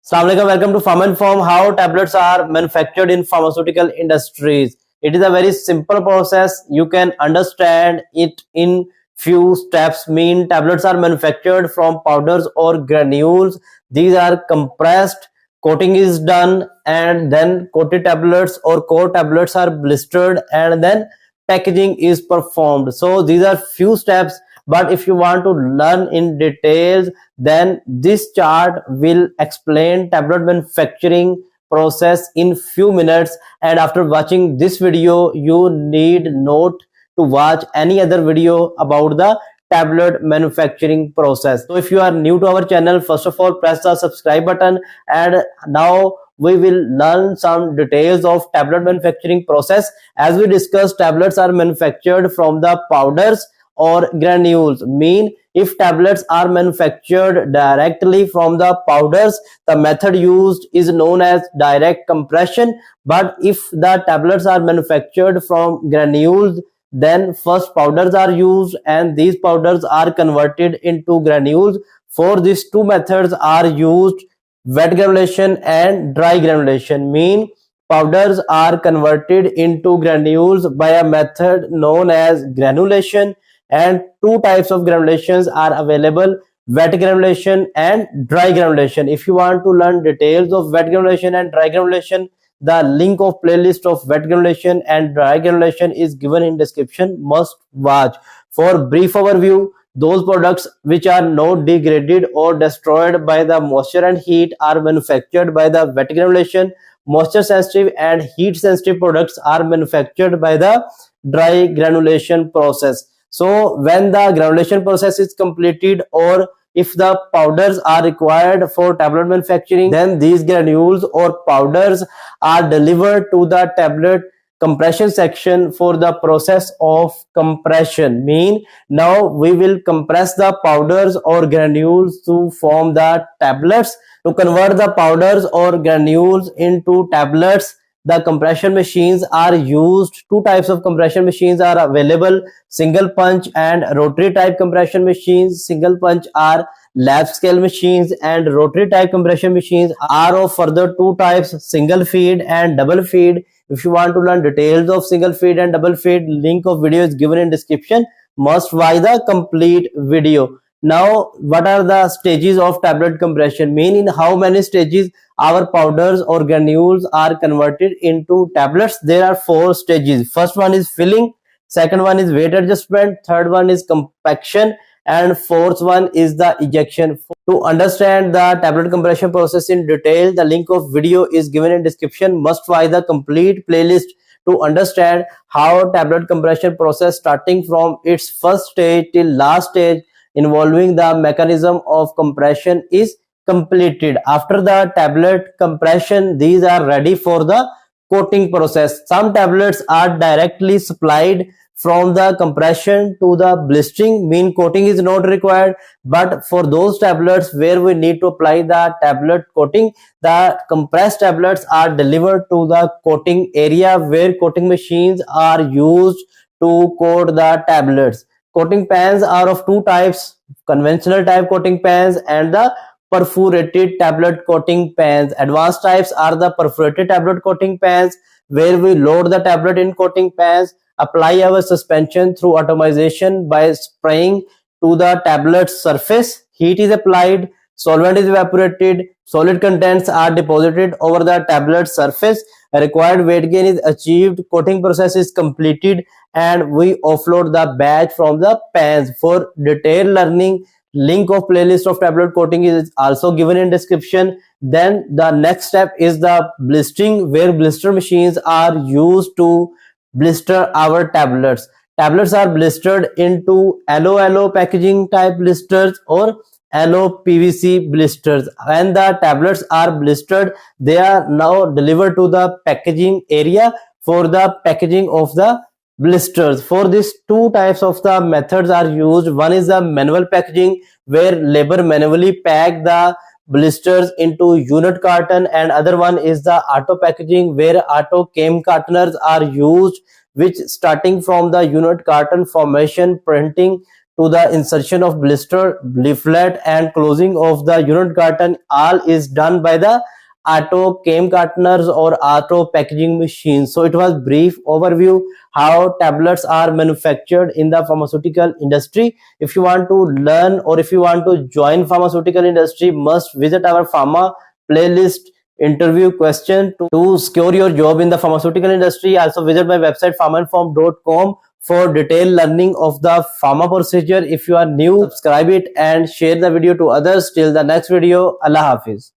Assalamualaikum, welcome to Farm and Form. How tablets are manufactured in pharmaceutical industries. It is a very simple process. You can understand it in few steps. Mean tablets are manufactured from powders or granules. These are compressed. Coating is done, and then coated tablets or core tablets are blistered, and then packaging is performed. So these are few steps. But if you want to learn in details, then this chart will explain tablet manufacturing process in few minutes. And after watching this video, you need not to watch any other video about the tablet manufacturing process. So if you are new to our channel, first of all press the subscribe button, and now we will learn some details of tablet manufacturing process. As we discussed, tablets are manufactured from the powders or granules. Mean if tablets are manufactured directly from the powders, the method used is known as direct compression. But if the tablets are manufactured from granules, then first powders are used and these powders are converted into granules. For these two methods are used wet granulation and dry granulation. Mean powders are converted into granules by a method known as granulation, and two types of granulations are available: wet granulation and dry granulation. If you want to learn details of wet granulation and dry granulation, the link of playlist of wet granulation and dry granulation is given in description. Must watch. For brief overview, those products which are not degraded or destroyed by the moisture and heat are manufactured by the wet granulation. Moisture sensitive and heat sensitive products are manufactured by the dry granulation process. So when the granulation process is completed, or if the powders are required for tablet manufacturing, then these granules or powders are delivered to the tablet compression section for the process of compression. Mean now we will compress the powders or granules to form the tablets. To convert the powders or granules into tablets, the compression machines are used. Two types of compression machines are available: single punch and rotary type compression machines. Single punch are lab scale machines, and rotary type compression machines are of further two types: single feed and double feed. If you want to learn details of single feed and double feed, link of video is given in description. Must watch the complete video. Now what are the stages of tablet compression? Mean in how many stages our powders or granules are converted into tablets? There are four stages. First one is filling, second one is weight adjustment, third one is compaction, and fourth one is the ejection. To understand the tablet compression process in detail, the link of video is given in description. Must watch the complete playlist to understand how tablet compression process, starting from its first stage till last stage involving the mechanism of compression, is completed. After the tablet compression, these are ready for the coating process. Some tablets are directly supplied from the compression to the blistering. Mean coating is not required. But for those tablets where we need to apply the tablet coating, the compressed tablets are delivered to the coating area, where coating machines are used to coat the tablets. Coating pans are of two types: conventional type coating pans and the perforated tablet coating pans. Advanced types are the perforated tablet coating pans, where we load the tablet in coating pans, apply our suspension through atomization by spraying to the tablet surface. Heat is applied, solvent is evaporated, solid contents are deposited over the tablet surface, required weight gain is achieved, coating process is completed, and we offload the batch from the pans. For detailed learning, link of playlist of tablet coating is also given in description. Then the next step is the blistering, where blister machines are used to blister our tablets. Tablets are blistered into LO packaging type blisters or LO-PVC blisters. When the tablets are blistered, they are now delivered to the packaging area for the packaging of the blisters. For these two types of the methods are used. One is the manual packaging, where labor manually pack the blisters into unit carton, and other one is the auto packaging, where auto came cartoners are used, which starting from the unit carton formation, printing to the insertion of blister, leaflet and closing of the unit carton, all is done by the auto chem cartoners or auto packaging machines. So it was brief overview how tablets are manufactured in the pharmaceutical industry. If you want to learn or if you want to join pharmaceutical industry, must visit our pharma playlist interview question to secure your job in the pharmaceutical industry. Also visit my website pharmainform.com for detailed learning of the pharma procedure. If you are new, subscribe it and share the video to others. Till the next video, Allah Hafiz.